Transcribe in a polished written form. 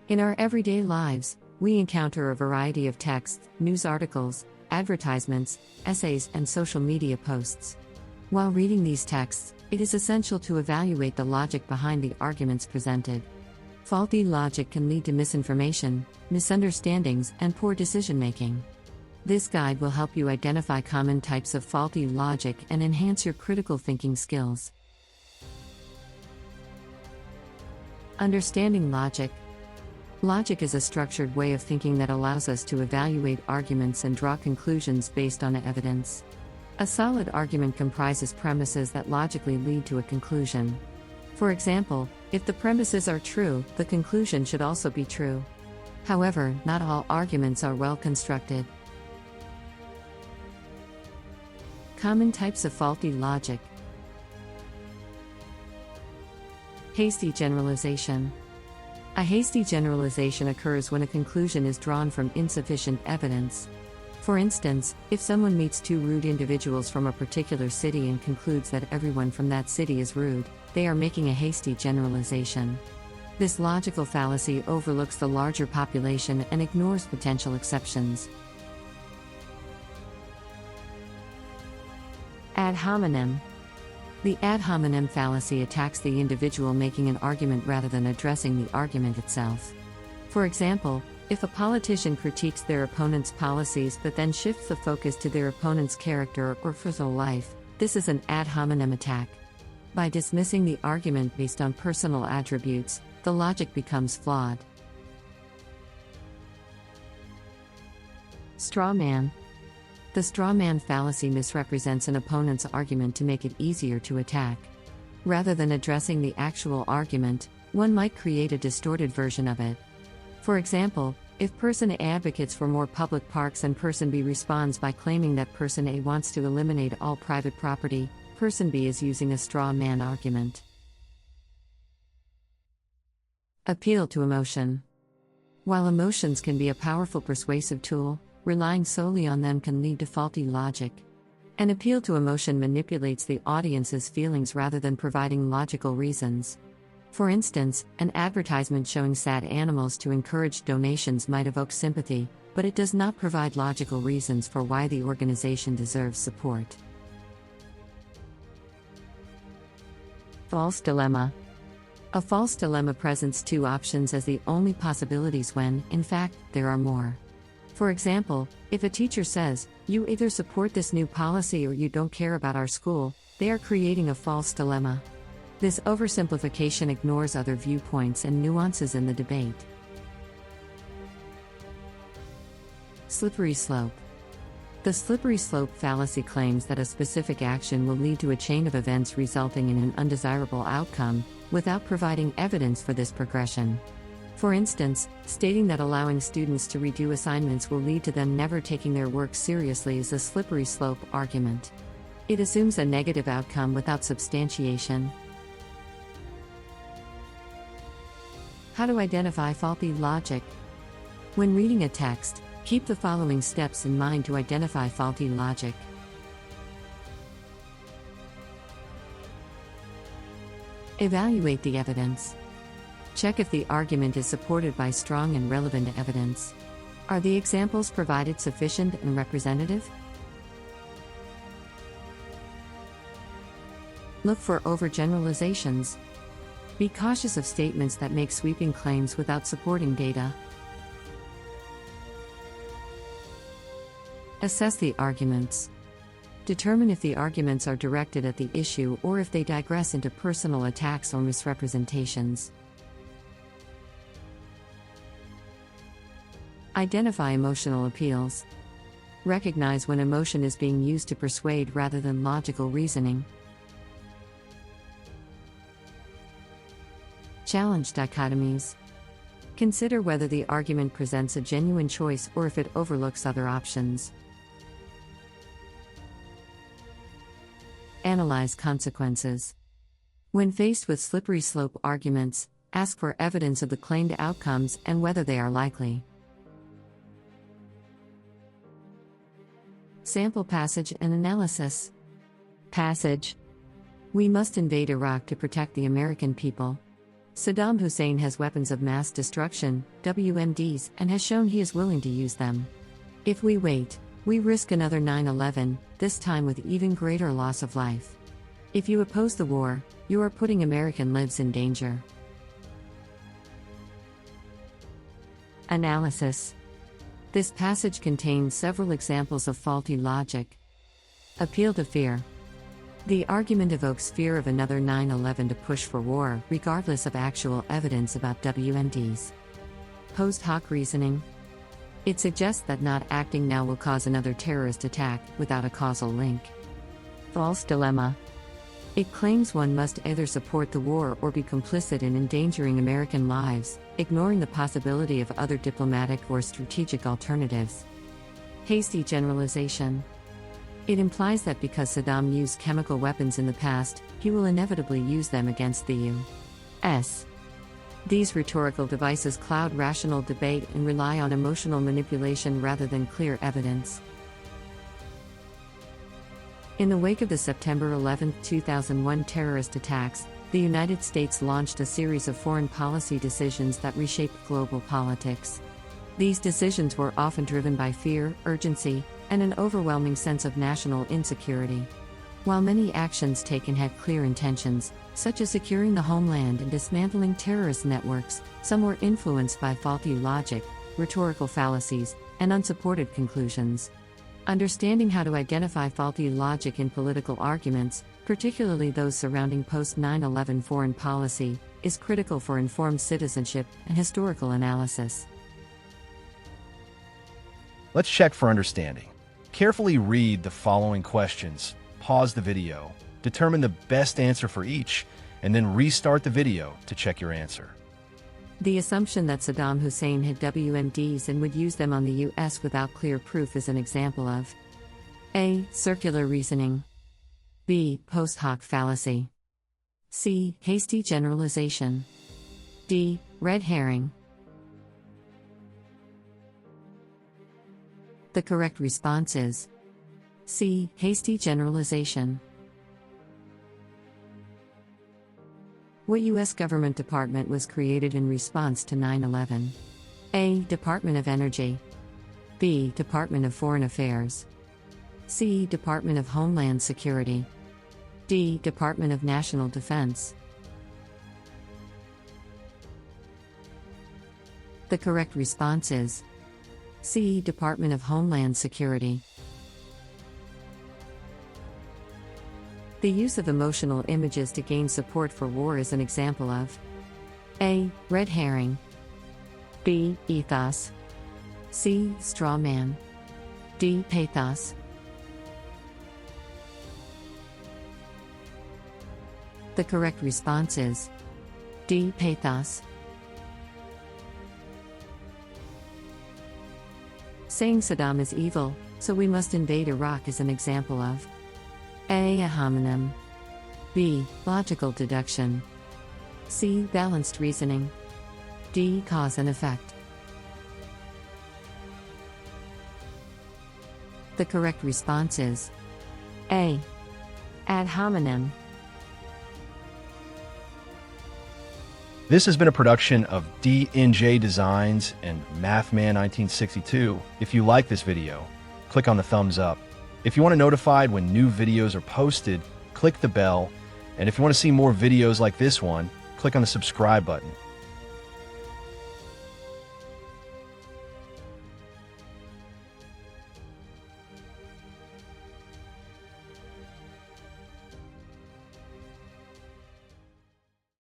In our everyday lives, we encounter a variety of texts, news articles, advertisements, essays, and social media posts. While reading these texts, it is essential to evaluate the logic behind the arguments presented. Faulty logic can lead to misinformation, misunderstandings, and poor decision-making. This guide will help you identify common types of faulty logic and enhance your critical thinking skills. Understanding logic. Logic is a structured way of thinking that allows us to evaluate arguments and draw conclusions based on evidence. A solid argument comprises premises that logically lead to a conclusion. For example, if the premises are true, the conclusion should also be true. However, not all arguments are well constructed. Common types of faulty logic. Hasty generalization. A hasty generalization occurs when a conclusion is drawn from insufficient evidence. For instance, if someone meets two rude individuals from a particular city and concludes that everyone from that city is rude, they are making a hasty generalization. This logical fallacy overlooks the larger population and ignores potential exceptions. Ad hominem. The ad hominem fallacy attacks the individual making an argument rather than addressing the argument itself. For example, if a politician critiques their opponent's policies but then shifts the focus to their opponent's character or personal life, this is an ad hominem attack. By dismissing the argument based on personal attributes, the logic becomes flawed. Straw man. The straw man fallacy misrepresents an opponent's argument to make it easier to attack. Rather than addressing the actual argument, one might create a distorted version of it. For example, if person A advocates for more public parks and person B responds by claiming that person A wants to eliminate all private property, person B is using a straw man argument. Appeal to emotion. While emotions can be a powerful persuasive tool, relying solely on them can lead to faulty logic. An appeal to emotion manipulates the audience's feelings rather than providing logical reasons. For instance, an advertisement showing sad animals to encourage donations might evoke sympathy, but it does not provide logical reasons for why the organization deserves support. False dilemma. A false dilemma presents two options as the only possibilities when, in fact, there are more. For example, if a teacher says, "You either support this new policy or you don't care about our school," they are creating a false dilemma. This oversimplification ignores other viewpoints and nuances in the debate. Slippery slope. The slippery slope fallacy claims that a specific action will lead to a chain of events resulting in an undesirable outcome, without providing evidence for this progression. For instance, stating that allowing students to redo assignments will lead to them never taking their work seriously is a slippery slope argument. It assumes a negative outcome without substantiation. How to identify faulty logic? When reading a text, keep the following steps in mind to identify faulty logic. Evaluate the evidence. Check if the argument is supported by strong and relevant evidence. Are the examples provided sufficient and representative? Look for overgeneralizations. Be cautious of statements that make sweeping claims without supporting data. Assess the arguments. Determine if the arguments are directed at the issue or if they digress into personal attacks or misrepresentations. Identify emotional appeals. Recognize when emotion is being used to persuade rather than logical reasoning. Challenge dichotomies. Consider whether the argument presents a genuine choice or if it overlooks other options. Analyze consequences. When faced with slippery slope arguments, ask for evidence of the claimed outcomes and whether they are likely. Sample passage and analysis. Passage. We must invade Iraq to protect the American people. Saddam Hussein has weapons of mass destruction, WMDs, and has shown he is willing to use them. If we wait, we risk another 9/11, this time with even greater loss of life. If you oppose the war, you are putting American lives in danger. Analysis. This passage contains several examples of faulty logic. Appeal to fear. The argument evokes fear of another 9/11 to push for war, regardless of actual evidence about WMDs. Post hoc reasoning. It suggests that not acting now will cause another terrorist attack, without a causal link. False dilemma. It claims one must either support the war or be complicit in endangering American lives, ignoring the possibility of other diplomatic or strategic alternatives. Hasty generalization. It implies that because Saddam used chemical weapons in the past, he will inevitably use them against the U.S. These rhetorical devices cloud rational debate and rely on emotional manipulation rather than clear evidence. In the wake of the September 11, 2001 terrorist attacks, the United States launched a series of foreign policy decisions that reshaped global politics. These decisions were often driven by fear, urgency, and an overwhelming sense of national insecurity. While many actions taken had clear intentions, such as securing the homeland and dismantling terrorist networks, some were influenced by faulty logic, rhetorical fallacies, and unsupported conclusions. Understanding how to identify faulty logic in political arguments, particularly those surrounding post-9/11 foreign policy, is critical for informed citizenship and historical analysis. Let's check for understanding. Carefully read the following questions, pause the video, determine the best answer for each, and then restart the video to check your answer. The assumption that Saddam Hussein had WMDs and would use them on the U.S. without clear proof is an example of A. Circular reasoning. B. Post hoc fallacy. C. Hasty generalization. D. Red herring. The correct response is C. Hasty generalization. What U.S. government department was created in response to 9/11? A. Department of Energy. B. Department of Foreign Affairs. C. Department of Homeland Security. D. Department of National Defense. The correct response is C. Department of Homeland Security. The use of emotional images to gain support for war is an example of A. Red herring. B. Ethos. C. Straw man. D. Pathos. The correct response is D. Pathos. Saying Saddam is evil, so we must invade Iraq is an example of A. A homonym. B. Logical deduction. C. Balanced reasoning. D. Cause and effect. The correct response is A. Ad hominem. This has been a production of DNJDesigns and Mathman1962. If you like this video, click on the thumbs up. If you want to be notified when new videos are posted, click the bell. And if you want to see more videos like this one, click on the subscribe button.